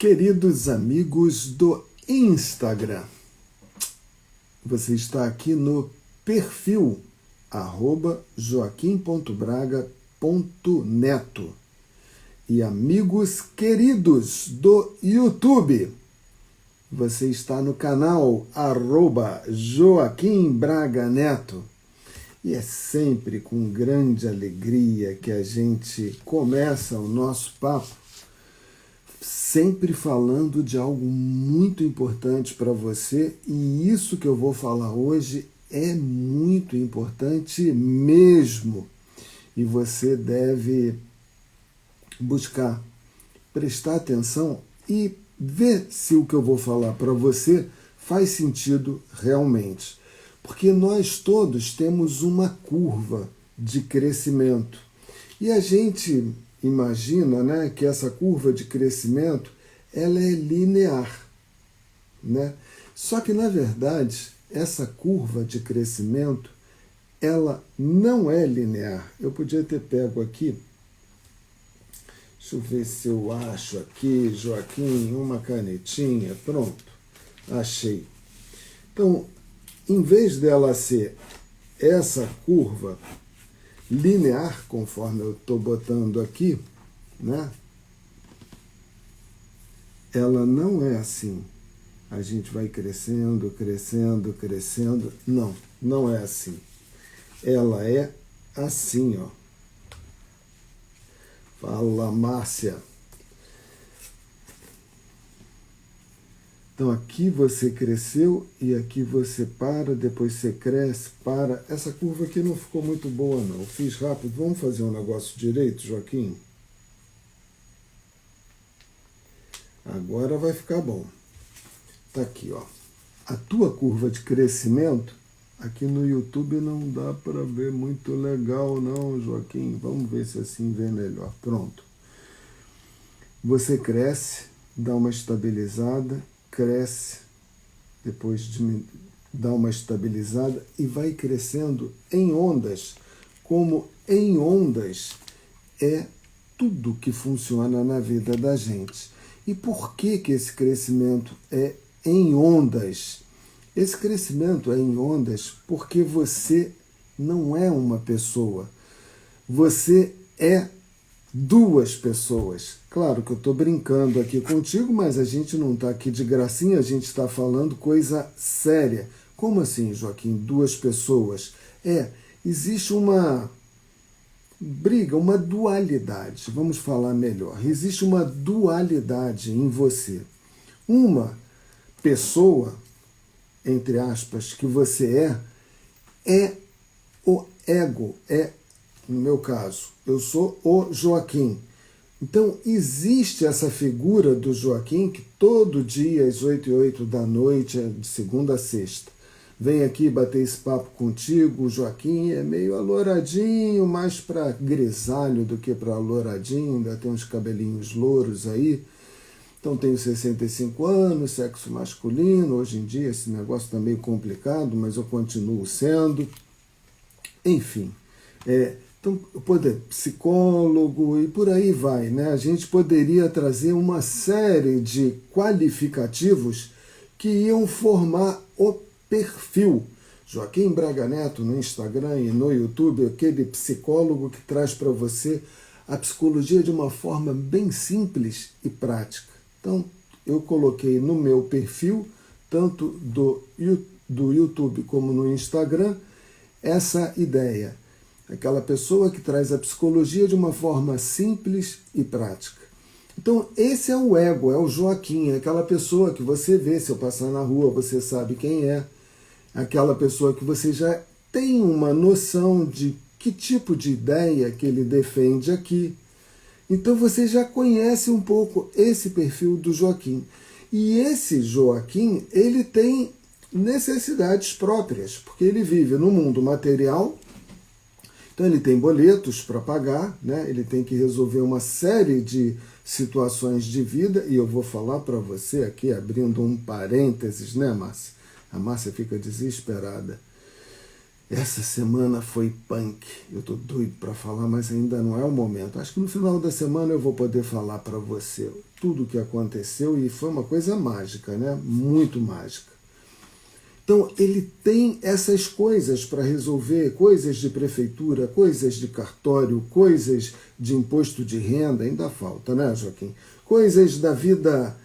Queridos amigos do Instagram, você está aqui no perfil @joaquim.braga.neto. E amigos queridos do YouTube, você está no canal @JoaquimBragaNeto. E é sempre com grande alegria que a gente começa o nosso papo, sempre falando de algo muito importante para você, e isso que eu vou falar hoje é muito importante mesmo. E você deve buscar, prestar atenção e ver se o que eu vou falar para você faz sentido realmente. Porque nós todos temos uma curva de crescimento. E a gente imagina, né, que essa curva de crescimento ela é linear, né? Só que, na verdade, essa curva de crescimento ela não é linear. Eu podia ter pego aqui, deixa eu ver se eu acho aqui, Joaquim, uma canetinha, pronto, achei. Então, em vez dela ser essa curva linear, conforme eu estou botando aqui, né? Ela não é assim. A gente vai crescendo, crescendo, crescendo. Não, não é assim. Ela é assim, ó. Fala, Márcia. Então aqui você cresceu e aqui você para, depois você cresce, para. Essa curva aqui não ficou muito boa não, eu fiz rápido. Vamos fazer um negócio direito, Joaquim? Agora vai ficar bom. Tá aqui, ó. A tua curva de crescimento, aqui no YouTube não dá para ver muito legal não, Joaquim. Vamos ver se assim vê melhor. Pronto. Você cresce, dá uma estabilizada, cresce, depois dá uma estabilizada e vai crescendo em ondas, como em ondas é tudo que funciona na vida da gente. E por que esse crescimento é em ondas? Esse crescimento é em ondas porque você não é uma pessoa, você é duas pessoas. Claro que eu estou brincando aqui contigo, mas a gente não está aqui de gracinha, a gente está falando coisa séria. Como assim, Joaquim? Duas pessoas? Existe uma briga, uma dualidade. Vamos falar melhor. Existe uma dualidade em você. Uma pessoa, entre aspas, que você é o ego, no meu caso, eu sou o Joaquim. Então, existe essa figura do Joaquim que todo dia, às 8h08 da noite, de segunda a sexta, vem aqui bater esse papo contigo. O Joaquim é meio aloradinho, mais para grisalho do que para aloradinho, ainda tem uns cabelinhos louros aí. Então, tenho 65 anos, sexo masculino. Hoje em dia esse negócio está meio complicado, mas eu continuo sendo. Enfim, então, eu poder psicólogo e por aí vai, né? A gente poderia trazer uma série de qualificativos que iam formar o perfil. Joaquim Braga Neto no Instagram e no YouTube, aquele psicólogo que traz para você a psicologia de uma forma bem simples e prática. Então, eu coloquei no meu perfil, tanto do YouTube como no Instagram, essa ideia. Aquela pessoa que traz a psicologia de uma forma simples e prática. Então, esse é o ego, é o Joaquim, é aquela pessoa que você vê, se eu passar na rua, você sabe quem é. Aquela pessoa que você já tem uma noção de que tipo de ideia que ele defende aqui. Então, você já conhece um pouco esse perfil do Joaquim. E esse Joaquim, ele tem necessidades próprias, porque ele vive no mundo material. Então ele tem boletos para pagar, né? Ele tem que resolver uma série de situações de vida, e eu vou falar para você aqui, abrindo um parênteses, né, Márcia? A Márcia fica desesperada. Essa semana foi punk. Eu tô doido para falar, mas ainda não é o momento. Acho que no final da semana eu vou poder falar para você tudo o que aconteceu e foi uma coisa mágica, né? Muito mágica. Então, ele tem essas coisas para resolver, coisas de prefeitura, coisas de cartório, coisas de imposto de renda, ainda falta, né, Joaquim? Coisas da vida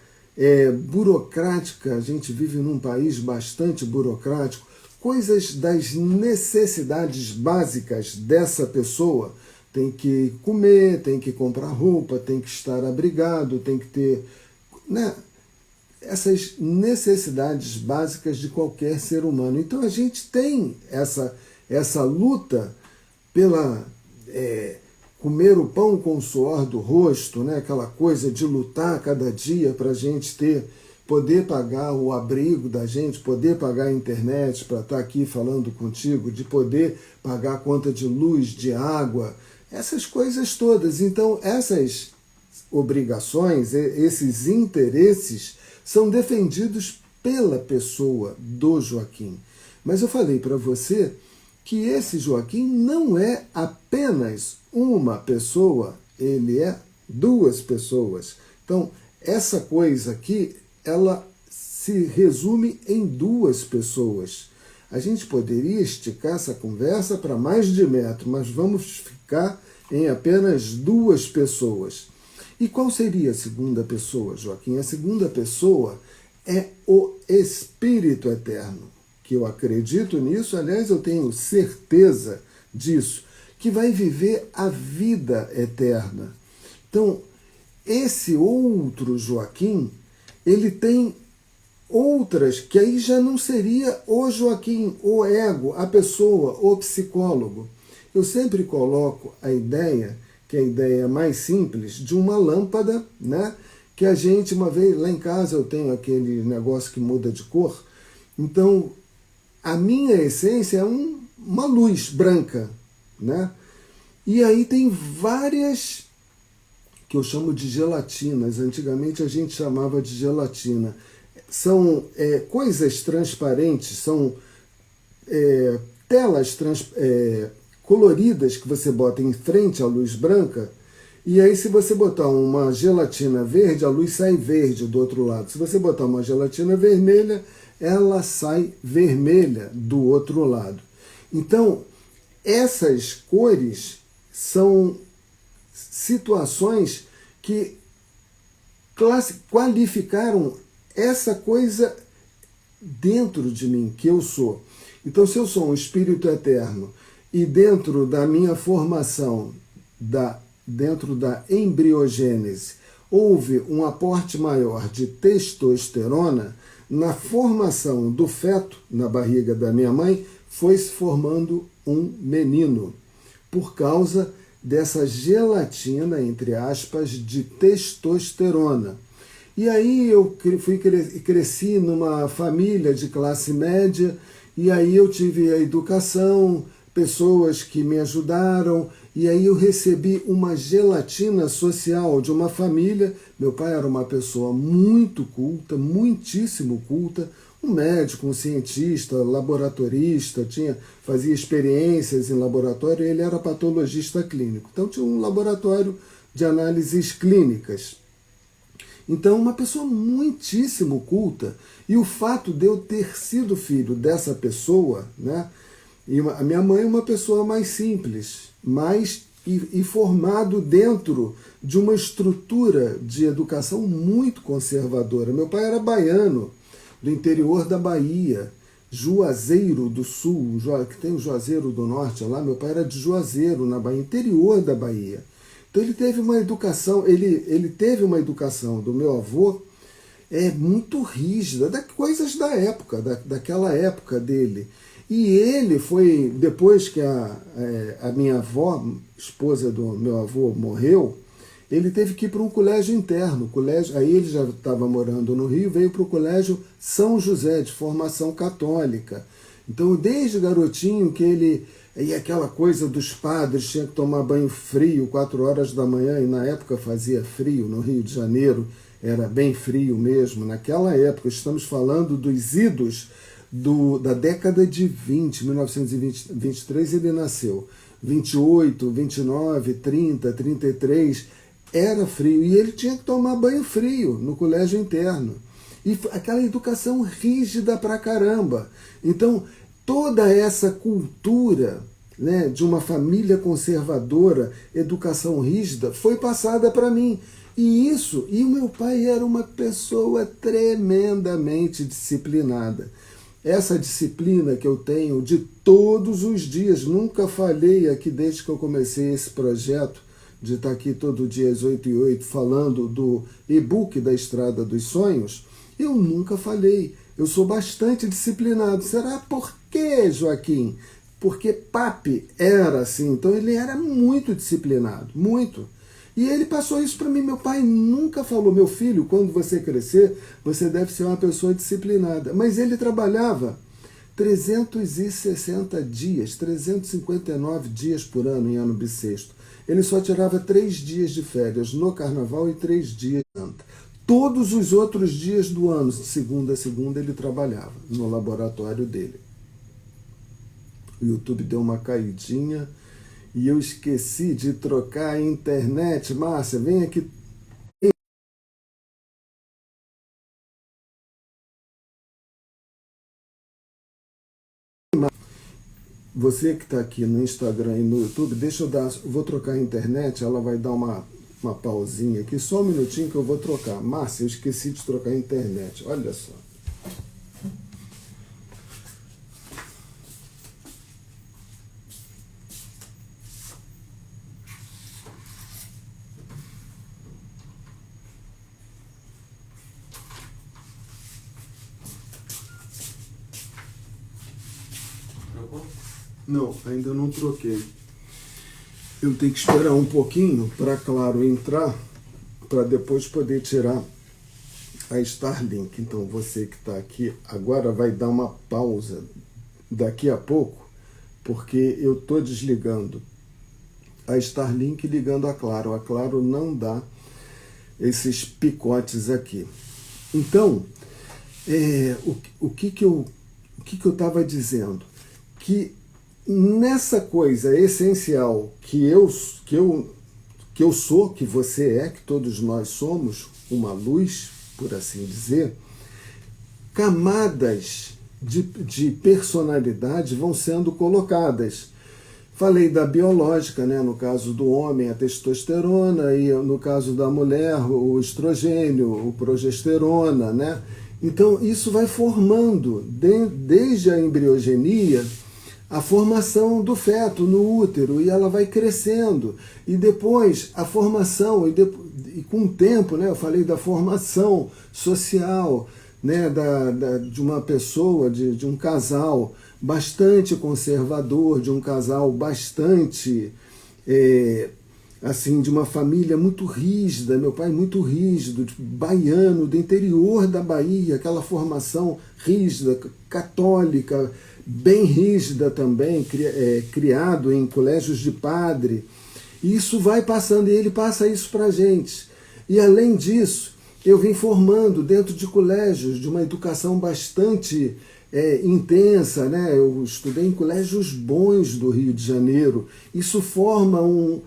burocrática, a gente vive num país bastante burocrático, coisas das necessidades básicas dessa pessoa. Tem que comer, tem que comprar roupa, tem que estar abrigado, tem que ter, né, essas necessidades básicas de qualquer ser humano. Então a gente tem essa luta pela comer o pão com o suor do rosto, né? Aquela coisa de lutar cada dia para a gente poder pagar o abrigo da gente, poder pagar a internet para estar aqui falando contigo, de poder pagar a conta de luz, de água, essas coisas todas. Então, essas obrigações, esses interesses são defendidos pela pessoa do Joaquim. Mas eu falei para você que esse Joaquim não é apenas uma pessoa, ele é duas pessoas. Então, essa coisa aqui, ela se resume em duas pessoas. A gente poderia esticar essa conversa para mais de metro, mas vamos ficar em apenas duas pessoas. E qual seria a segunda pessoa, Joaquim? A segunda pessoa é o Espírito Eterno, que eu acredito nisso, aliás, eu tenho certeza disso, que vai viver a vida eterna. Então, esse outro Joaquim, ele tem outras, que aí já não seria o Joaquim, o ego, a pessoa, o psicólogo. Eu sempre coloco a ideia, que é a ideia mais simples, de uma lâmpada, né? Que a gente, uma vez, lá em casa eu tenho aquele negócio que muda de cor, então a minha essência é uma luz branca, né? E aí tem várias, que eu chamo de gelatinas, antigamente a gente chamava de gelatina. São coisas transparentes, são telas coloridas que você bota em frente à luz branca, e aí se você botar uma gelatina verde, a luz sai verde do outro lado. Se você botar uma gelatina vermelha, ela sai vermelha do outro lado. Então, essas cores são situações que qualificaram essa coisa dentro de mim, que eu sou. Então, se eu sou um espírito eterno e dentro da minha formação, dentro da embriogênese, houve um aporte maior de testosterona, na formação do feto na barriga da minha mãe, foi se formando um menino, por causa dessa gelatina, entre aspas, de testosterona. E aí eu cresci numa família de classe média, e aí eu tive a educação, pessoas que me ajudaram, e aí eu recebi uma gelatina social de uma família. Meu pai era uma pessoa muito culta, muitíssimo culta, um médico, um cientista, laboratorista, fazia experiências em laboratório, ele era patologista clínico. Então tinha um laboratório de análises clínicas. Então, uma pessoa muitíssimo culta. E o fato de eu ter sido filho dessa pessoa, né? E a minha mãe é uma pessoa mais simples, e formado dentro de uma estrutura de educação muito conservadora. Meu pai era baiano, do interior da Bahia, Juazeiro do Sul, que tem o Juazeiro do Norte lá. Meu pai era de Juazeiro, na Bahia, interior da Bahia. Então ele teve uma educação, ele teve uma educação do meu avô muito rígida, coisas da época, daquela época dele. E ele foi, depois que a minha avó, esposa do meu avô, morreu, ele teve que ir para um colégio interno. Aí ele já estava morando no Rio, veio para o colégio São José, de formação católica. Então, desde garotinho que ele... E aquela coisa dos padres, tinha que tomar banho frio, 4 horas da manhã, e na época fazia frio, no Rio de Janeiro era bem frio mesmo. Naquela época, estamos falando dos idos da década de 20, 1923 ele nasceu. 28, 29, 30, 33, era frio. E ele tinha que tomar banho frio no colégio interno. E aquela educação rígida pra caramba. Então, toda essa cultura, né, de uma família conservadora, educação rígida, foi passada para mim. E o meu pai era uma pessoa tremendamente disciplinada. Essa disciplina que eu tenho de todos os dias, nunca falhei aqui desde que eu comecei esse projeto, de estar aqui todo dia às 8h08 falando do e-book da Estrada dos Sonhos, eu nunca falhei. Eu sou bastante disciplinado. Será por quê, Joaquim? Porque papi era assim, então ele era muito disciplinado, muito. E ele passou isso para mim. Meu pai nunca falou, meu filho, quando você crescer, você deve ser uma pessoa disciplinada. Mas ele trabalhava 360 dias, 359 dias por ano em ano bissexto. Ele só tirava 3 dias de férias no carnaval e 3 dias de Santa. Todos os outros dias do ano, de segunda a segunda, ele trabalhava no laboratório dele. O YouTube deu uma caidinha e eu esqueci de trocar a internet. Márcia, vem aqui. Você que está aqui no Instagram e no YouTube, vou trocar a internet, ela vai dar uma pausinha aqui, só um minutinho que eu vou trocar. Márcia, eu esqueci de trocar a internet, olha só. Não, ainda não troquei. Eu tenho que esperar um pouquinho para Claro entrar, para depois poder tirar a Starlink. Então você que está aqui agora vai dar uma pausa daqui a pouco, porque eu estou desligando a Starlink e ligando a Claro. A Claro não dá esses picotes aqui. Então, o que eu estava dizendo? Que nessa coisa essencial que eu sou, que você é, que todos nós somos, uma luz, por assim dizer, camadas de personalidade vão sendo colocadas. Falei da biológica, né? No caso do homem, a testosterona, e no caso da mulher, o estrogênio, o progesterona, né? Então, isso vai formando, desde a embriogenia, a formação do feto no útero, e ela vai crescendo. E depois a formação, e com o tempo, né, eu falei da formação social, né, de uma pessoa, de um casal bastante conservador, de um casal bastante, assim, de uma família muito rígida, meu pai muito rígido, baiano, do interior da Bahia, aquela formação rígida, católica, bem rígida também, criado em colégios de padre. E isso vai passando, e ele passa isso para a gente. E além disso, eu vim formando dentro de colégios, de uma educação bastante intensa, né? Eu estudei em colégios bons do Rio de Janeiro. Isso forma um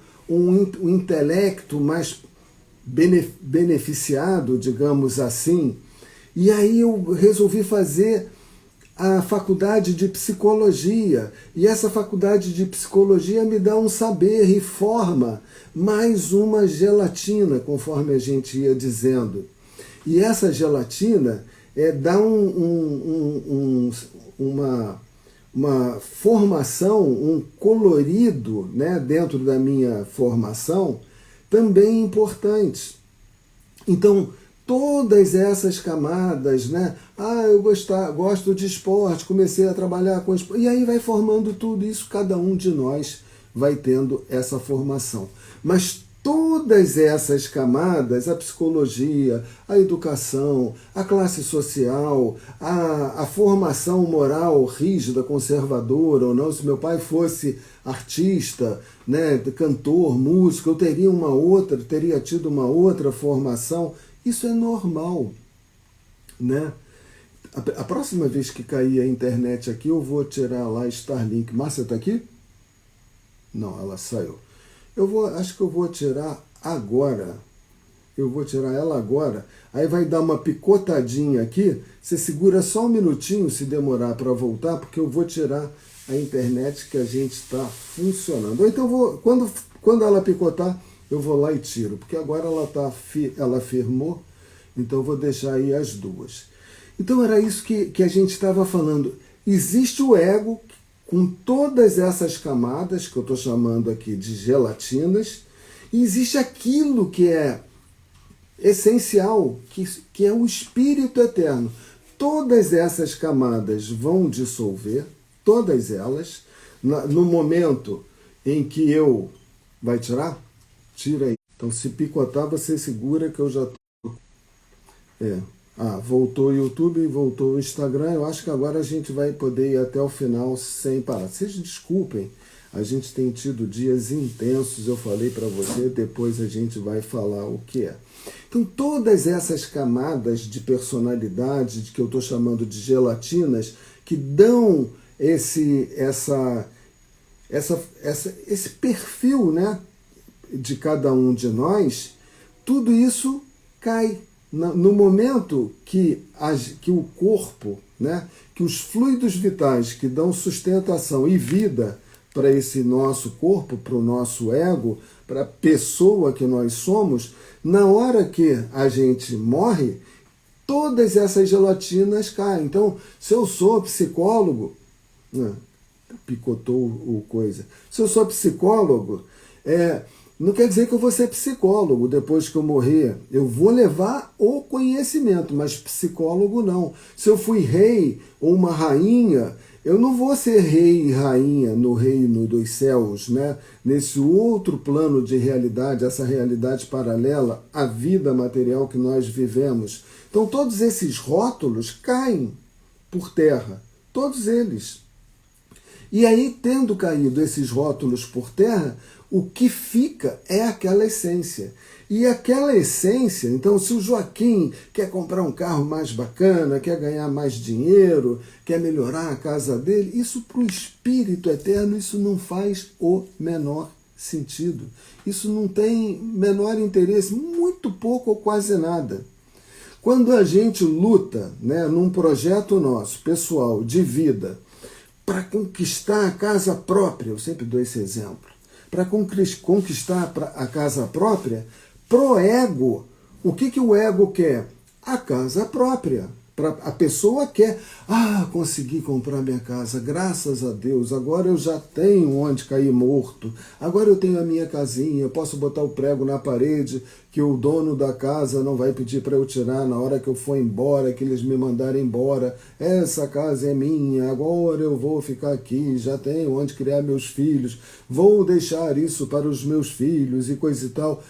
intelecto mais beneficiado, digamos assim. E aí eu resolvi fazer a faculdade de psicologia, e essa faculdade de psicologia me dá um saber e forma mais uma gelatina, conforme a gente ia dizendo. E essa gelatina dá uma formação, um colorido, né, dentro da minha formação, também importante. Então, todas essas camadas, né? Eu gosto de esporte, comecei a trabalhar com esporte, e aí vai formando tudo isso, cada um de nós vai tendo essa formação. Mas todas essas camadas, a psicologia, a educação, a classe social, a formação moral rígida, conservadora ou não, se meu pai fosse artista, né, cantor, músico, eu teria tido uma outra formação. Isso é normal, né? A próxima vez que cair a internet aqui, eu vou tirar lá Starlink. Márcia está aqui? Não, ela saiu. Acho que eu vou tirar agora. Eu vou tirar ela agora. Aí vai dar uma picotadinha aqui. Você segura só um minutinho se demorar para voltar, porque eu vou tirar a internet que a gente está funcionando. Ou então quando ela picotar, eu vou lá e tiro, porque agora ela firmou, então eu vou deixar aí as duas. Então era isso que a gente estava falando. Existe o ego com todas essas camadas, que eu estou chamando aqui de gelatinas, e existe aquilo que é essencial, que é o Espírito Eterno. Todas essas camadas vão dissolver, todas elas, no momento em que eu... Vai tirar? Tira aí. Então, se picotar, você segura que eu já estou... voltou o YouTube, voltou o Instagram. Eu acho que agora a gente vai poder ir até o final sem parar. Vocês desculpem, a gente tem tido dias intensos, eu falei para você, depois a gente vai falar o que é. Então, todas essas camadas de personalidade, que eu estou chamando de gelatinas, que dão esse perfil, né, de cada um de nós, tudo isso cai. No momento que o corpo, né, que os fluidos vitais que dão sustentação e vida para esse nosso corpo, para o nosso ego, para a pessoa que nós somos, na hora que a gente morre, todas essas gelatinas caem. Então, se eu sou psicólogo, picotou o coisa. Se eu sou psicólogo, não quer dizer que eu vou ser psicólogo depois que eu morrer. Eu vou levar o conhecimento, mas psicólogo não. Se eu fui rei ou uma rainha, eu não vou ser rei e rainha no reino dos céus, né? Nesse outro plano de realidade, essa realidade paralela à vida material que nós vivemos. Então todos esses rótulos caem por terra, todos eles. E aí, tendo caído esses rótulos por terra, o que fica é aquela essência. E aquela essência, então, se o Joaquim quer comprar um carro mais bacana, quer ganhar mais dinheiro, quer melhorar a casa dele, isso para o Espírito Eterno, isso não faz o menor sentido. Isso não tem menor interesse, muito pouco ou quase nada. Quando a gente luta, né, num projeto nosso, pessoal, de vida, para conquistar a casa própria, eu sempre dou esse exemplo, para conquistar a casa própria, pro ego, o que o ego quer? A casa própria. A pessoa quer, consegui comprar minha casa, graças a Deus, agora eu já tenho onde cair morto, agora eu tenho a minha casinha, eu posso botar o prego na parede, que o dono da casa não vai pedir para eu tirar na hora que eu for embora, que eles me mandarem embora, essa casa é minha, agora eu vou ficar aqui, já tenho onde criar meus filhos, vou deixar isso para os meus filhos e coisa e tal.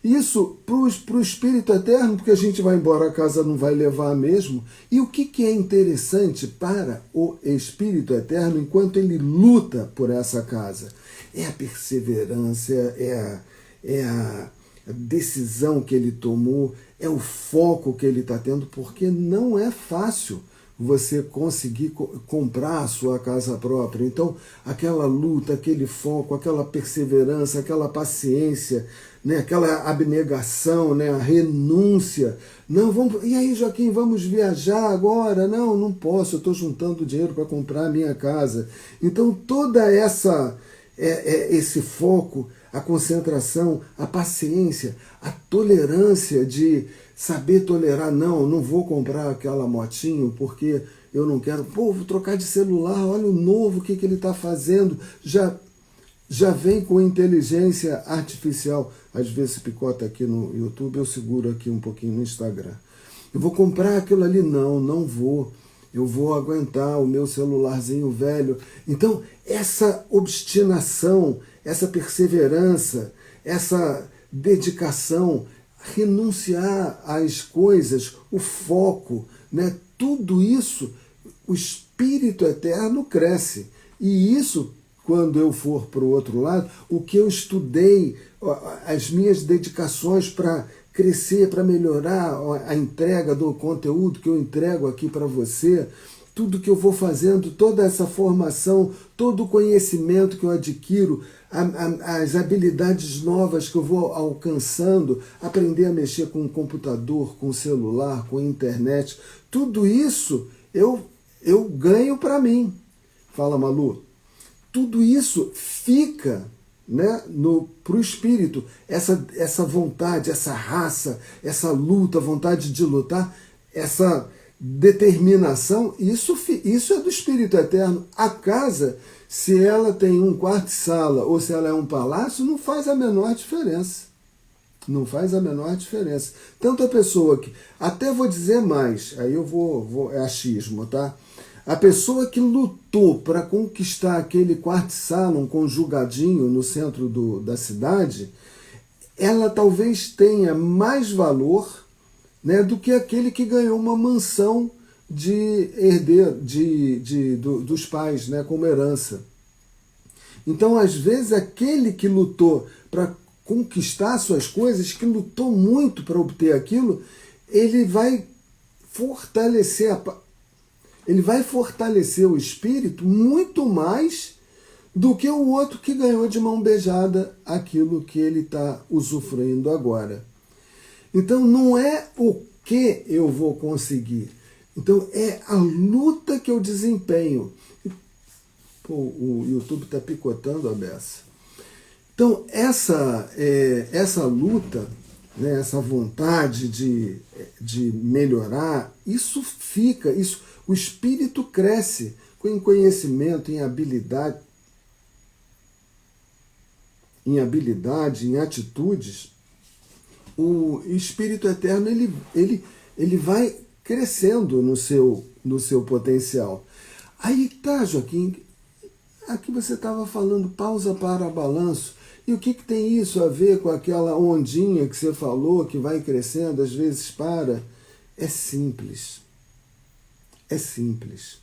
Isso para o Espírito Eterno, porque a gente vai embora, a casa não vai levar mesmo. E o que é interessante para o Espírito Eterno enquanto ele luta por essa casa? É a perseverança, é a decisão que ele tomou, é o foco que ele está tendo, porque não é fácil você conseguir comprar a sua casa própria. Então, aquela luta, aquele foco, aquela perseverança, aquela paciência, né, aquela abnegação, né, a renúncia. Não, e aí, Joaquim, vamos viajar agora? Não posso, eu estou juntando dinheiro para comprar a minha casa. Então, toda esse foco, a concentração, a paciência, a tolerância de saber tolerar, não vou comprar aquela motinho porque eu não quero, vou trocar de celular, olha o novo, o que ele está fazendo, já vem com inteligência artificial, às vezes picota aqui no YouTube, eu seguro aqui um pouquinho no Instagram. Eu vou comprar aquilo ali, não vou, eu vou aguentar o meu celularzinho velho. Então, essa obstinação, essa perseverança, essa dedicação, renunciar às coisas, o foco, né? Tudo isso, o Espírito Eterno cresce. E isso, quando eu for para o outro lado, o que eu estudei, as minhas dedicações para crescer, para melhorar a entrega do conteúdo que eu entrego aqui para você, tudo que eu vou fazendo, toda essa formação, todo o conhecimento que eu adquiro, as habilidades novas que eu vou alcançando, aprender a mexer com o computador, com o celular, com a internet, tudo isso eu ganho para mim. Fala, Malu. Tudo isso fica, né, para o espírito, essa vontade, essa raça, essa luta, vontade de lutar, essa determinação, isso é do espírito eterno. A casa, se ela tem um quarto e sala ou se ela é um palácio, não faz a menor diferença. Não faz a menor diferença. Tanto a pessoa que, até vou dizer mais, aí eu é achismo, tá? A pessoa que lutou para conquistar aquele quarto e sala, um conjugadinho no centro da cidade, ela talvez tenha mais valor, né, do que aquele que ganhou uma mansão de herdeiro dos pais, né, como herança. Então, às vezes, aquele que lutou para conquistar suas coisas, que lutou muito para obter aquilo, ele vai fortalecer o espírito muito mais do que o outro que ganhou de mão beijada aquilo que ele está usufruindo agora. Então não é o que eu vou conseguir. Então é a luta que eu desempenho. Pô, o YouTube está picotando a beça. Então essa luta, né, essa vontade de melhorar, isso fica, o espírito cresce em conhecimento, em habilidade, em atitudes. O Espírito Eterno ele vai crescendo no seu potencial. Aí tá, Joaquim, aqui você estava falando pausa para balanço. E o que tem isso a ver com aquela ondinha que você falou, que vai crescendo, às vezes para? É simples. É simples.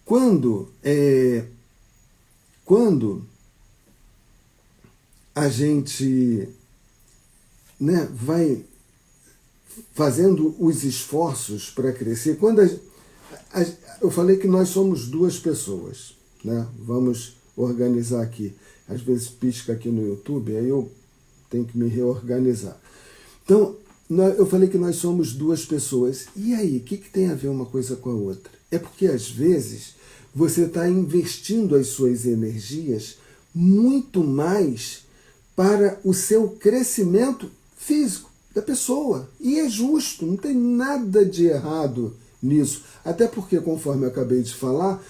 Quando a gente, né, vai fazendo os esforços para crescer, eu falei que nós somos duas pessoas, né? Vamos organizar aqui. Às vezes pisca aqui no YouTube, aí eu tenho que me reorganizar. Então, eu falei que nós somos duas pessoas. E aí, o que tem a ver uma coisa com a outra? É porque, às vezes, você está investindo as suas energias muito mais para o seu crescimento físico da pessoa. E é justo, não tem nada de errado nisso. Até porque, conforme eu acabei de falar,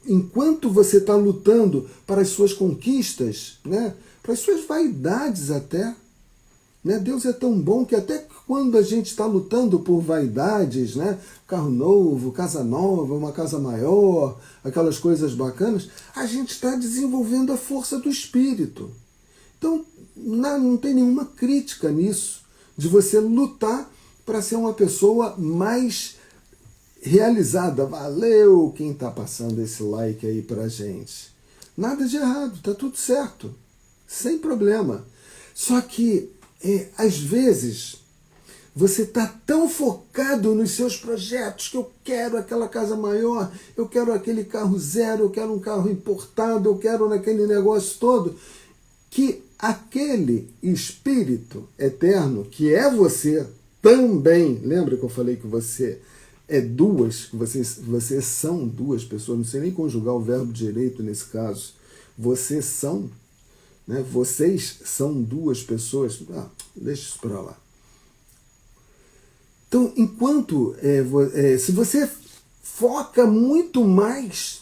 enquanto você está lutando para as suas conquistas, né, para as suas vaidades até, né, Deus é tão bom que até quando a gente está lutando por vaidades, né, carro novo, casa nova, uma casa maior, aquelas coisas bacanas, a gente está desenvolvendo a força do espírito. Então, não tem nenhuma crítica nisso, de você lutar para ser uma pessoa mais realizada. Valeu quem está passando esse like aí para gente. Nada de errado, está tudo certo, sem problema. Só que, às vezes, você está tão focado nos seus projetos, que eu quero aquela casa maior, eu quero aquele carro zero, eu quero um carro importado, eu quero naquele negócio todo, que aquele espírito eterno, que é você também, lembra que eu falei que você é duas, que vocês são duas pessoas, não sei nem conjugar o verbo direito nesse caso, vocês são, né? Vocês são duas pessoas, deixa isso para lá. Então, se você foca muito mais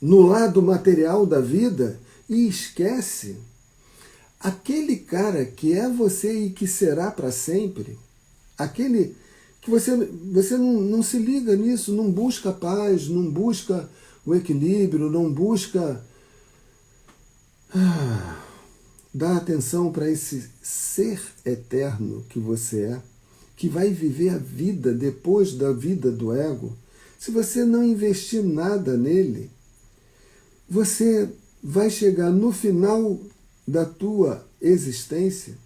no lado material da vida e esquece aquele cara que é você e que será para sempre, aquele que você não se liga nisso, não busca a paz, não busca o equilíbrio, não busca dar atenção para esse ser eterno que você é, que vai viver a vida depois da vida do ego. Se você não investir nada nele, você vai chegar no final da tua existência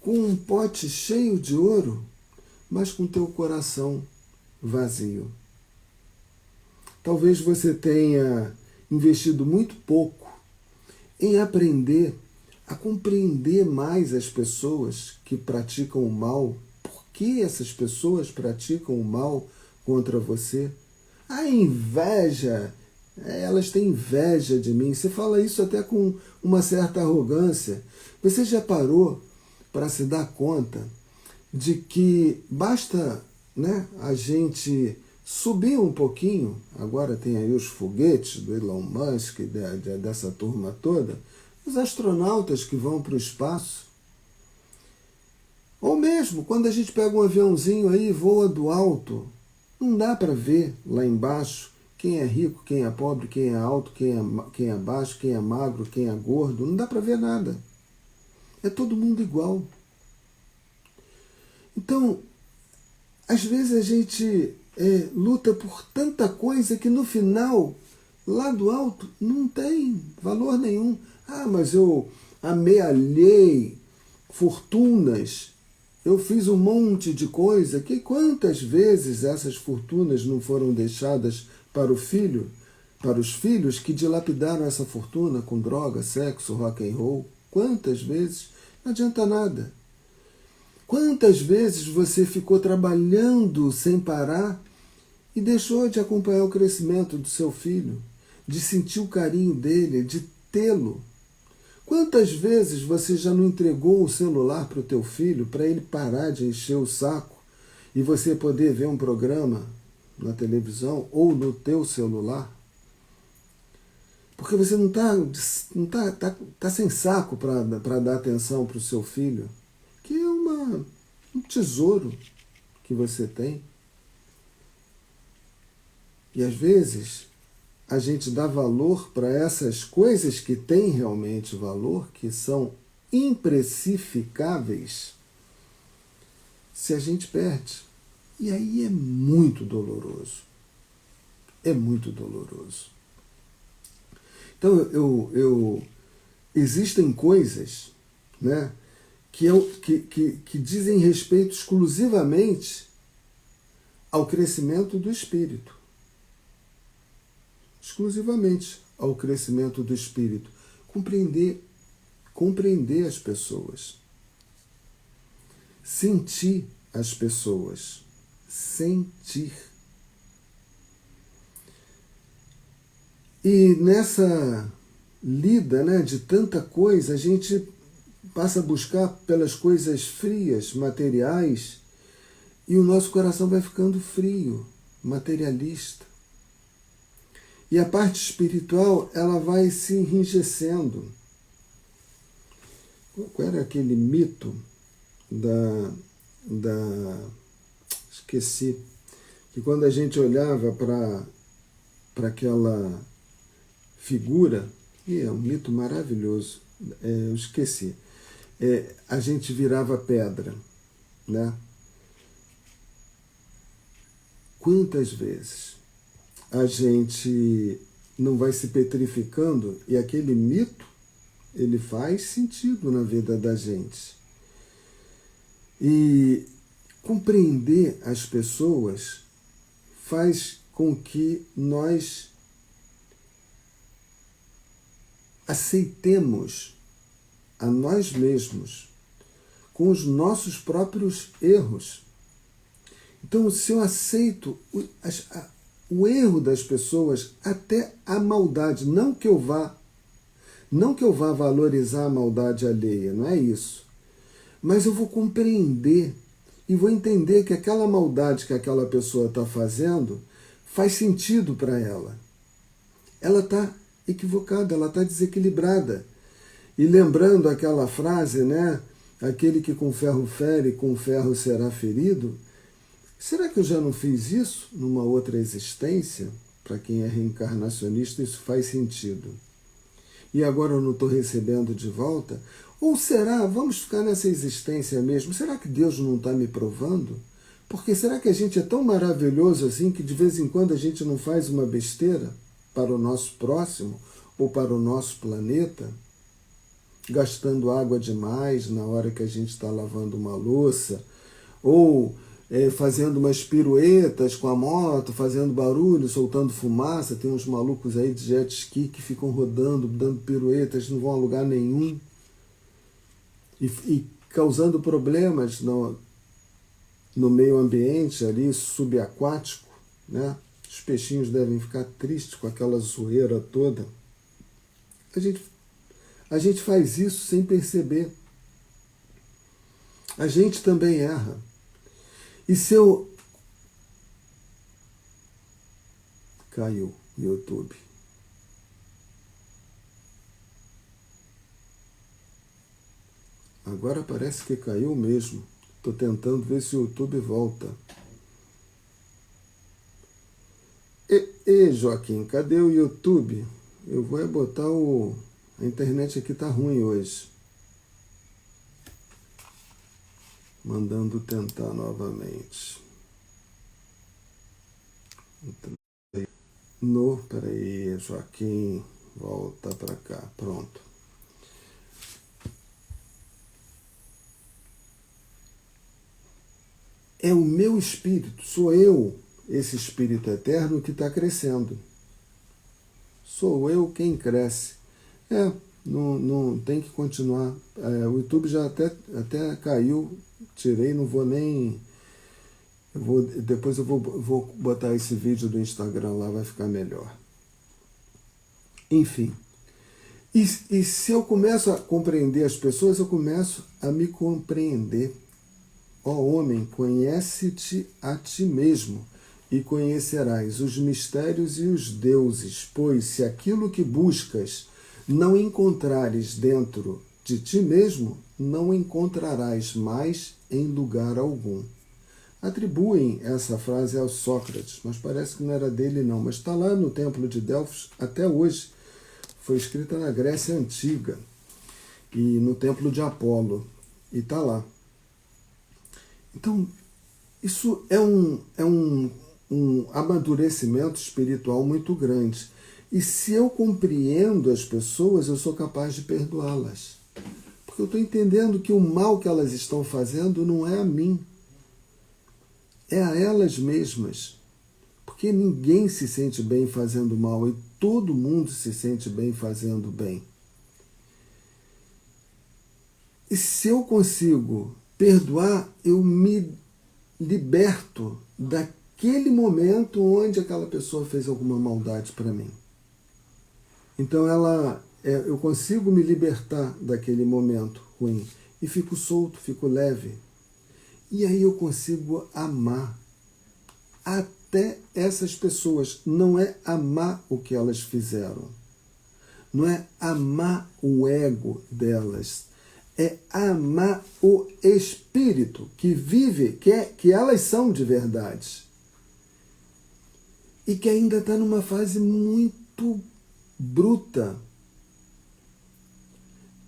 com um pote cheio de ouro, mas com teu coração vazio. Talvez você tenha investido muito pouco em aprender a compreender mais as pessoas que praticam o mal. Por que essas pessoas praticam o mal contra você? A inveja, elas têm inveja de mim. Você fala isso até com uma certa arrogância. Você já parou para se dar conta de que basta, né, a gente subir um pouquinho? Agora tem aí os foguetes do Elon Musk, dessa turma toda, os astronautas que vão para o espaço. Ou mesmo, quando a gente pega um aviãozinho aí e voa do alto, não dá para ver lá embaixo quem é rico, quem é pobre, quem é alto, quem é baixo, quem é magro, quem é gordo. Não dá para ver nada. É todo mundo igual. Então, às vezes a gente luta por tanta coisa que no final, lá do alto, não tem valor nenhum. Ah, mas eu amealhei fortunas, eu fiz um monte de coisa. Que quantas vezes essas fortunas não foram deixadas para o filho, para os filhos que dilapidaram essa fortuna com droga, sexo, rock and roll? Quantas vezes? Não adianta nada. Quantas vezes você ficou trabalhando sem parar e deixou de acompanhar o crescimento do seu filho, de sentir o carinho dele, de tê-lo? Quantas vezes você já não entregou o celular para o teu filho para ele parar de encher o saco e você poder ver um programa na televisão ou no teu celular? Porque você não tá sem saco para dar atenção para o seu filho, que é um tesouro que você tem. E às vezes a gente dá valor para essas coisas que têm realmente valor, que são imprecificáveis, se a gente perde. E aí é muito doloroso. É muito doloroso. Então, existem coisas, né, que dizem respeito exclusivamente ao crescimento do espírito. Exclusivamente ao crescimento do espírito. Compreender as pessoas. Sentir as pessoas. Sentir. E nessa lida, né, de tanta coisa, a gente passa a buscar pelas coisas frias, materiais, e o nosso coração vai ficando frio, materialista. E a parte espiritual, ela vai se enrijecendo. Qual era aquele mito esqueci, que quando a gente olhava para aquela figura, e é um mito maravilhoso, eu esqueci, a gente virava pedra, né? Quantas vezes a gente não vai se petrificando e aquele mito, ele faz sentido na vida da gente. E compreender as pessoas faz com que nós aceitemos a nós mesmos com os nossos próprios erros. Então, se eu aceito o erro das pessoas, até a maldade, não que eu vá valorizar a maldade alheia, não é isso. Mas eu vou compreender e vou entender que aquela maldade que aquela pessoa está fazendo faz sentido para ela. Ela está equivocada, ela está desequilibrada. E lembrando aquela frase, né? Aquele que com ferro fere, com ferro será ferido. Será que eu já não fiz isso numa outra existência? Para quem é reencarnacionista, isso faz sentido. E agora eu não estou recebendo de volta? Ou será, vamos ficar nessa existência mesmo, será que Deus não está me provando? Porque será que a gente é tão maravilhoso assim que de vez em quando a gente não faz uma besteira para o nosso próximo ou para o nosso planeta? gastando água demais na hora que a gente está lavando uma louça, ou fazendo umas piruetas com a moto, fazendo barulho, soltando fumaça. Tem uns malucos aí de jet ski que ficam rodando, dando piruetas, não vão a lugar nenhum, e causando problemas no meio ambiente ali, subaquático, né? Os peixinhos devem ficar tristes com aquela zoeira toda. A gente faz isso sem perceber. A gente também erra. E se eu... Caiu o YouTube. Agora parece que caiu mesmo. Estou tentando ver se o YouTube volta. Joaquim, cadê o YouTube? Eu vou botar a internet aqui tá ruim hoje. Mandando tentar novamente. Peraí, Joaquim, volta para cá. Pronto. É o meu espírito, sou eu, esse espírito eterno que está crescendo. Sou eu quem cresce. Não tem que continuar. O YouTube já até caiu, tirei, não vou nem... depois eu vou botar esse vídeo do Instagram lá, vai ficar melhor. Enfim. E se eu começo a compreender as pessoas, eu começo a me compreender. Ó homem, conhece-te a ti mesmo, e conhecerás os mistérios e os deuses, pois se aquilo que buscas não encontrares dentro de ti mesmo, não encontrarás mais em lugar algum. Atribuem essa frase ao Sócrates, mas parece que não era dele não, mas está lá no Templo de Delfos até hoje. Foi escrita na Grécia Antiga e no Templo de Apolo, e está lá. Então, isso é um amadurecimento espiritual muito grande. E se eu compreendo as pessoas, eu sou capaz de perdoá-las. Porque eu estou entendendo que o mal que elas estão fazendo não é a mim. É a elas mesmas. Porque ninguém se sente bem fazendo mal e todo mundo se sente bem fazendo bem. E se eu consigo perdoar, eu me liberto daquele momento onde aquela pessoa fez alguma maldade para mim. Então eu consigo me libertar daquele momento ruim e fico solto, fico leve. E aí eu consigo amar até essas pessoas. Não é amar o que elas fizeram. Não é amar o ego delas. É amar o espírito que vive, que elas são de verdade. E que ainda está numa fase muito bruta.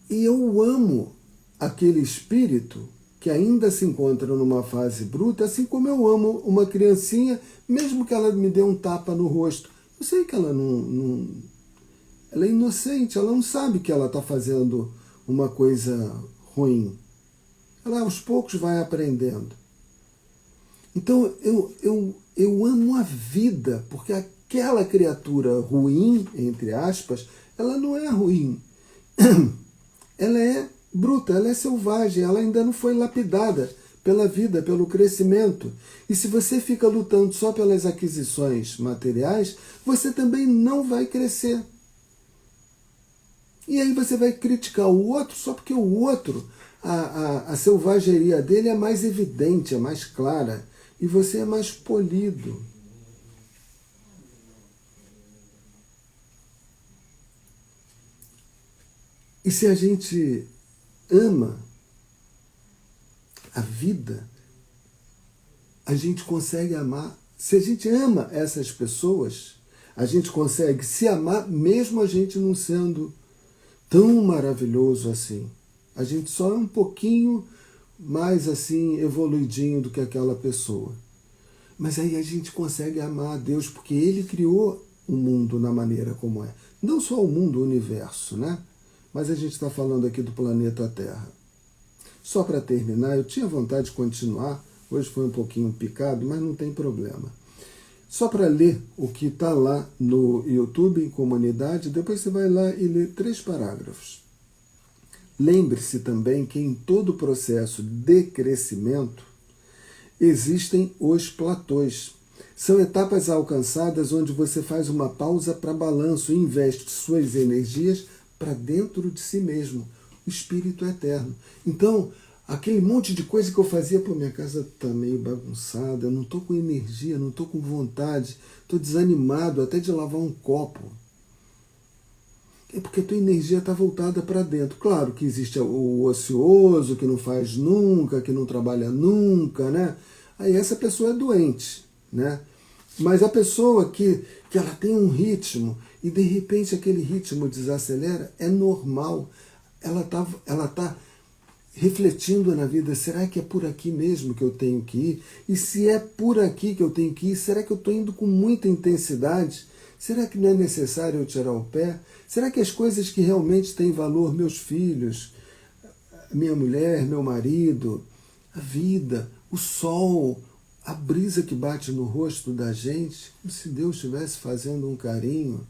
E eu amo aquele espírito que ainda se encontra numa fase bruta, assim como eu amo uma criancinha, mesmo que ela me dê um tapa no rosto. Eu sei que ela ela é inocente, ela não sabe que ela está fazendo uma coisa ruim. Ela aos poucos vai aprendendo. Então eu amo a vida, porque aquela criatura ruim, entre aspas, ela não é ruim. Ela é bruta, ela é selvagem, ela ainda não foi lapidada pela vida, pelo crescimento. E se você fica lutando só pelas aquisições materiais, você também não vai crescer. E aí você vai criticar o outro só porque o outro, a selvageria dele é mais evidente, é mais clara, e você é mais polido. E se a gente ama a vida, a gente consegue amar. Se a gente ama essas pessoas, a gente consegue se amar mesmo a gente não sendo tão maravilhoso assim. A gente só é um pouquinho mais assim evoluidinho do que aquela pessoa. Mas aí a gente consegue amar a Deus, porque Ele criou o mundo na maneira como é. Não só o mundo, o universo, né? mas a gente está falando aqui do planeta Terra. Só para terminar, eu tinha vontade de continuar, hoje foi um pouquinho picado, mas não tem problema. Só para ler o que está lá no YouTube, em comunidade, depois você vai lá e lê 3 parágrafos. Lembre-se também que em todo processo de crescimento existem os platôs. São etapas alcançadas onde você faz uma pausa para balanço e investe suas energias para dentro de si mesmo. O espírito é eterno. Então, aquele monte de coisa que eu fazia, minha casa está meio bagunçada, eu não estou com energia, não estou com vontade, estou desanimado até de lavar um copo. É porque a tua energia está voltada para dentro. Claro que existe o ocioso, que não faz nunca, que não trabalha nunca, né? Aí essa pessoa é doente, né? Mas a pessoa que ela tem um ritmo e de repente aquele ritmo desacelera, é normal. Ela tá refletindo na vida, será que é por aqui mesmo que eu tenho que ir? E se é por aqui que eu tenho que ir, será que eu estou indo com muita intensidade? Será que não é necessário eu tirar o pé? Será que as coisas que realmente têm valor, meus filhos, minha mulher, meu marido, a vida, o sol, a brisa que bate no rosto da gente, como se Deus estivesse fazendo um carinho,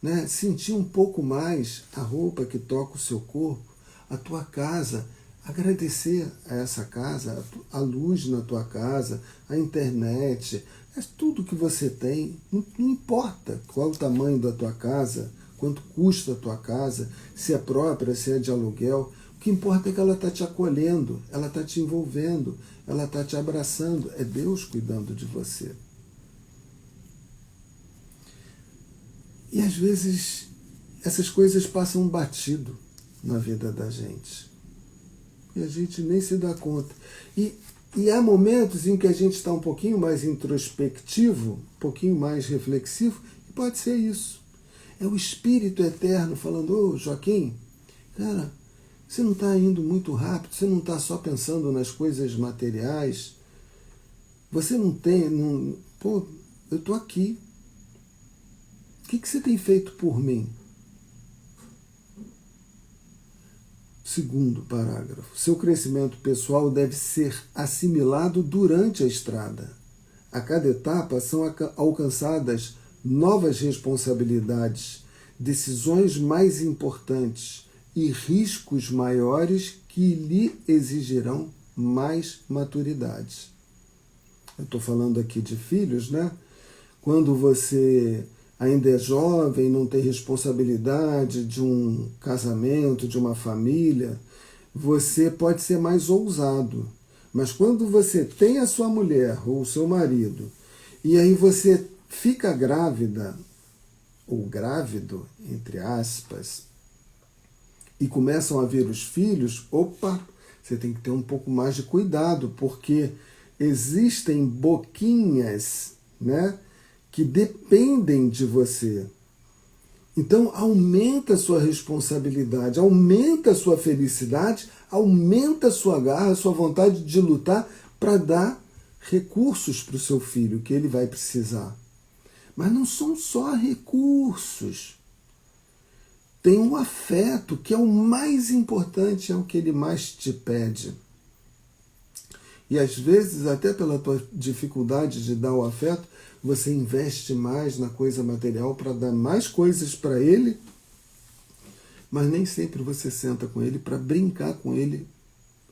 né? Sentir um pouco mais a roupa que toca o seu corpo, a tua casa, agradecer a essa casa, a luz na tua casa, a internet, tudo que você tem, não importa qual o tamanho da tua casa, quanto custa a tua casa, se é própria, se é de aluguel, o que importa é que ela está te acolhendo, ela está te envolvendo, ela está te abraçando, é Deus cuidando de você. E às vezes essas coisas passam batido na vida da gente. E a gente nem se dá conta. E há momentos em que a gente está um pouquinho mais introspectivo, um pouquinho mais reflexivo, e pode ser isso. É o Espírito Eterno falando, ô Joaquim, cara, você não está indo muito rápido, você não está só pensando nas coisas materiais, você não tem, eu estou aqui. O que você tem feito por mim? Segundo parágrafo. Seu crescimento pessoal deve ser assimilado durante a estrada. A cada etapa são alcançadas novas responsabilidades, decisões mais importantes e riscos maiores que lhe exigirão mais maturidade. Eu estou falando aqui de filhos, né? Quando você ainda é jovem, não tem responsabilidade de um casamento, de uma família, você pode ser mais ousado. Mas quando você tem a sua mulher ou o seu marido, e aí você fica grávida, ou grávido, entre aspas, e começam a ver os filhos, você tem que ter um pouco mais de cuidado, porque existem boquinhas, né, que dependem de você. Então, aumenta a sua responsabilidade, aumenta a sua felicidade, aumenta a sua garra, a sua vontade de lutar para dar recursos para o seu filho, que ele vai precisar. Mas não são só recursos. Tem um afeto, que é o mais importante, é o que ele mais te pede. E às vezes, até pela tua dificuldade de dar o afeto, você investe mais na coisa material para dar mais coisas para ele, mas nem sempre você senta com ele para brincar com ele,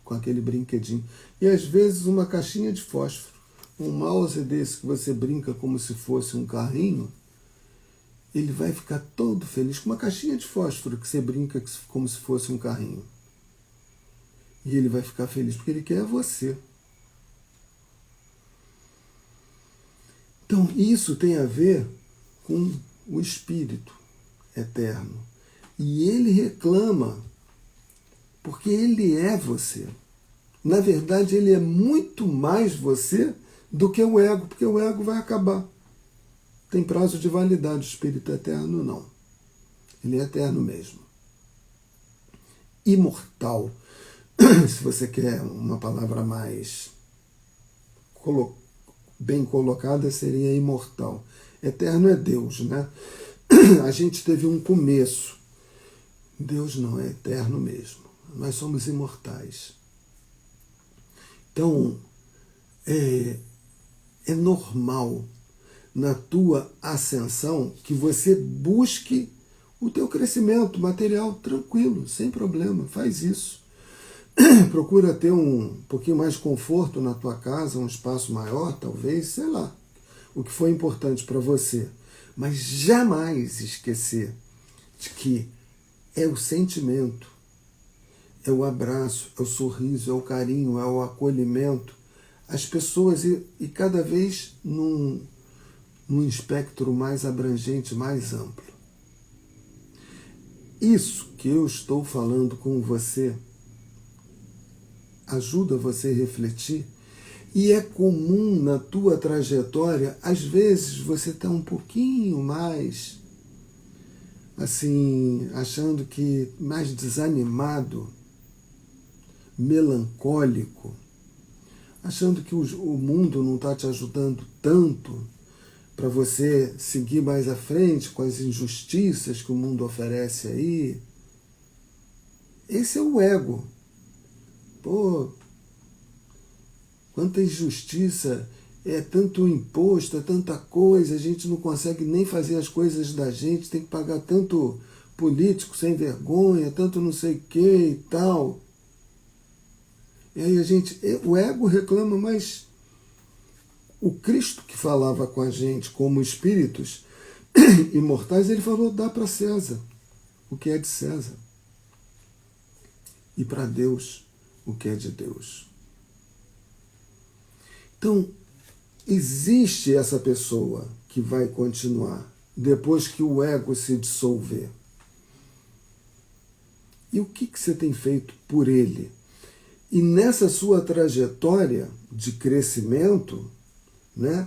com aquele brinquedinho. E às vezes uma caixinha de fósforo, um mouse desse que você brinca como se fosse um carrinho, ele vai ficar todo feliz com uma caixinha de fósforo que você brinca como se fosse um carrinho. E ele vai ficar feliz porque ele quer você. Então, isso tem a ver com o Espírito Eterno. E ele reclama, porque ele é você. Na verdade, ele é muito mais você do que o ego, porque o ego vai acabar. Tem prazo de validade, o Espírito Eterno não. Ele é eterno mesmo. Imortal, se você quer uma palavra mais bem colocada, seria imortal. Eterno é Deus, né? A gente teve um começo, Deus não é eterno mesmo. Nós somos imortais. Então, é normal na tua ascensão que você busque o teu crescimento material tranquilo, sem problema, faz isso. Procura ter um pouquinho mais de conforto na tua casa, um espaço maior, talvez, sei lá, o que foi importante para você. Mas jamais esquecer de que é o sentimento, é o abraço, é o sorriso, é o carinho, é o acolhimento. As pessoas, e cada vez num espectro mais abrangente, mais amplo. Isso que eu estou falando com você ajuda você a refletir, e é comum na tua trajetória, às vezes você está um pouquinho mais, assim, achando que mais desanimado, melancólico, achando que o mundo não está te ajudando tanto para você seguir mais à frente com as injustiças que o mundo oferece aí. Esse é o ego. Pô, quanta injustiça, é tanto imposto, é tanta coisa, a gente não consegue nem fazer as coisas da gente, tem que pagar tanto político sem vergonha, tanto não sei o que e tal. E aí o ego reclama, mas o Cristo que falava com a gente como espíritos imortais, ele falou, dá para César o que é de César e para Deus o que é de Deus. Então, existe essa pessoa que vai continuar depois que o ego se dissolver. E o que você tem feito por ele? E nessa sua trajetória de crescimento, né,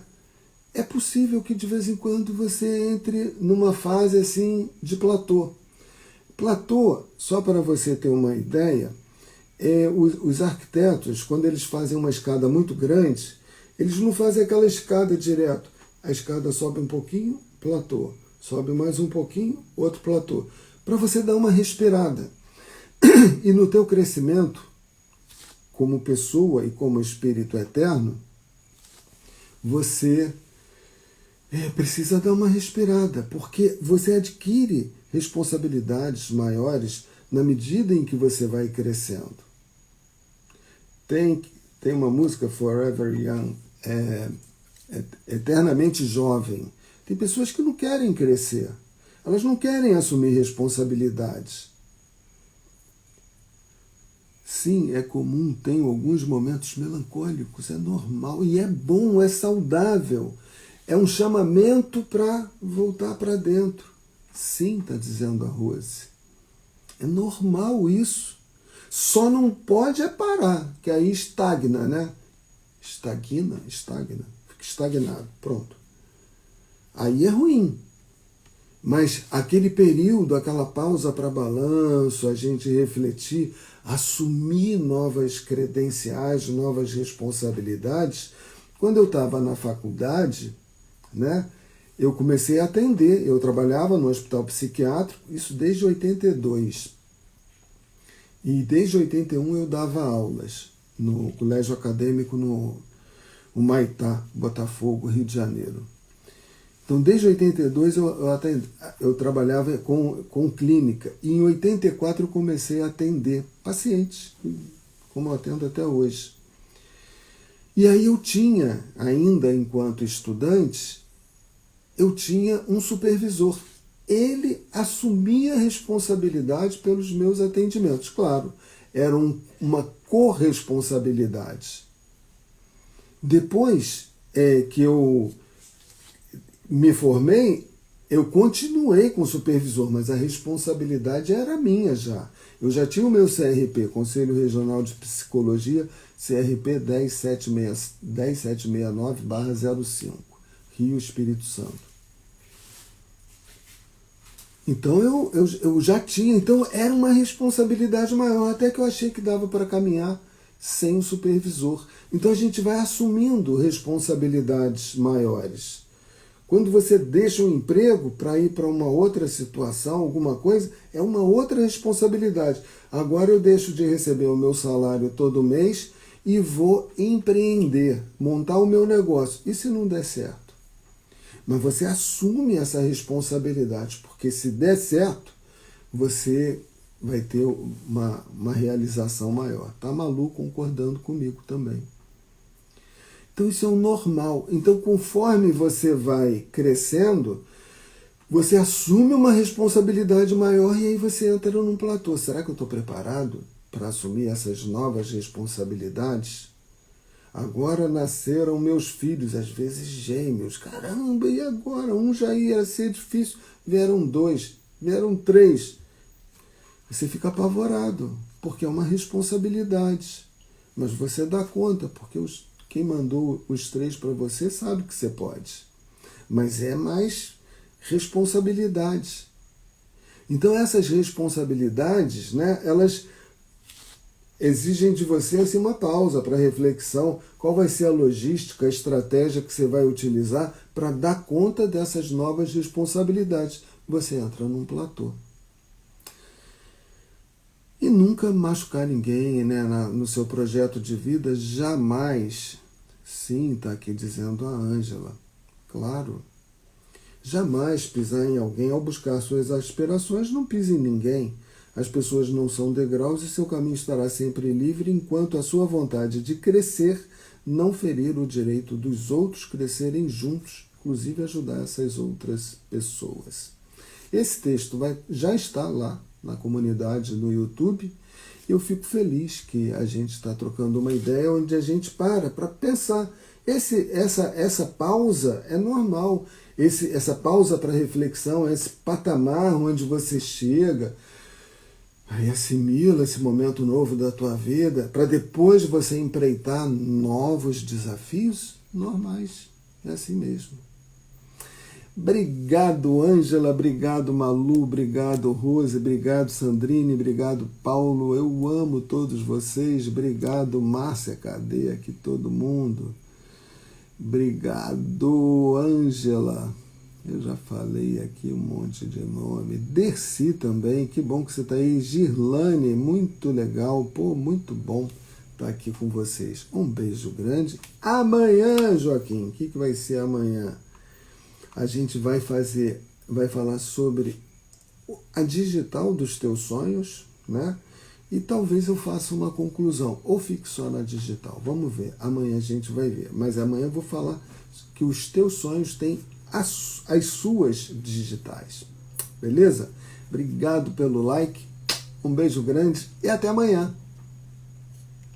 é possível que de vez em quando você entre numa fase assim de platô. Platô, só para você ter uma ideia, os arquitetos, quando eles fazem uma escada muito grande, eles não fazem aquela escada direto. A escada sobe um pouquinho, platô. Sobe mais um pouquinho, outro platô. Para você dar uma respirada. E no teu crescimento, como pessoa e como espírito eterno, você precisa dar uma respirada, porque você adquire responsabilidades maiores na medida em que você vai crescendo. Tem uma música, Forever Young, eternamente jovem. Tem pessoas que não querem crescer, elas não querem assumir responsabilidades. Sim, é comum, tem alguns momentos melancólicos, é normal, e é bom, é saudável. É um chamamento para voltar para dentro. Sim, está dizendo a Rose. É normal isso. Só não pode parar, que aí estagna, né? Estagna, fica estagnado, pronto. Aí é ruim. Mas aquele período, aquela pausa para balanço, a gente refletir, assumir novas credenciais, novas responsabilidades. Quando eu estava na faculdade, né, eu comecei a atender. Eu trabalhava no hospital psiquiátrico, isso desde 82. E desde 81 eu dava aulas no colégio acadêmico no Humaitá, Botafogo, Rio de Janeiro. Então, desde 82 eu trabalhava com clínica. E em 84 eu comecei a atender pacientes, como eu atendo até hoje. E aí eu tinha, ainda enquanto estudante, eu tinha um supervisor. Ele assumia a responsabilidade pelos meus atendimentos. Claro, era uma corresponsabilidade. Depois que eu me formei, eu continuei com o supervisor, mas a responsabilidade era minha já. Eu já tinha o meu CRP, Conselho Regional de Psicologia, CRP 10769/05, Rio Espírito Santo. Então eu já tinha, então era uma responsabilidade maior, até que eu achei que dava para caminhar sem o supervisor. Então a gente vai assumindo responsabilidades maiores. Quando você deixa um emprego para ir para uma outra situação, alguma coisa, é uma outra responsabilidade. Agora eu deixo de receber o meu salário todo mês e vou empreender, montar o meu negócio. E se não der certo? Mas você assume essa responsabilidade, porque se der certo, você vai ter uma realização maior. Tá, Malu concordando comigo também. Então isso é o normal. Então conforme você vai crescendo, você assume uma responsabilidade maior e aí você entra num platô. Será que eu estou preparado para assumir essas novas responsabilidades? Agora nasceram meus filhos, às vezes gêmeos. Caramba, e agora? Um já ia ser difícil. Vieram 2, vieram 3. Você fica apavorado, porque é uma responsabilidade. Mas você dá conta, porque quem mandou os 3 para você sabe que você pode. Mas é mais responsabilidade. Então essas responsabilidades, né, elas exigem de você assim, uma pausa para reflexão. Qual vai ser a logística, a estratégia que você vai utilizar para dar conta dessas novas responsabilidades? Você entra num platô. E nunca machucar ninguém, né, no seu projeto de vida, jamais. Sim, está aqui dizendo a Ângela. Claro. Jamais pisar em alguém. Ao buscar suas aspirações, não pise em ninguém. As pessoas não são degraus e seu caminho estará sempre livre enquanto a sua vontade de crescer não ferir o direito dos outros crescerem juntos, inclusive ajudar essas outras pessoas. Esse texto já está lá na comunidade no YouTube. Eu fico feliz que a gente está trocando uma ideia onde a gente para pensar. Essa pausa é normal. Essa pausa para reflexão, esse patamar onde você chega, aí assimila esse momento novo da tua vida, para depois você empreitar novos desafios normais. É assim mesmo. Obrigado, Ângela, obrigado, Malu, obrigado, Rose, obrigado, Sandrine, obrigado, Paulo, eu amo todos vocês, obrigado, Márcia, cadê aqui todo mundo? Obrigado, Ângela, eu já falei aqui um monte de nome, Dercy também, que bom que você está aí, Girlane, muito legal, pô, muito bom estar aqui com vocês, um beijo grande, amanhã, Joaquim, o que vai ser amanhã? A gente vai falar sobre a digital dos teus sonhos, né? E talvez eu faça uma conclusão, ou fique só na digital. Vamos ver, amanhã a gente vai ver. Mas amanhã eu vou falar que os teus sonhos têm as suas digitais. Beleza? Obrigado pelo like, um beijo grande e até amanhã.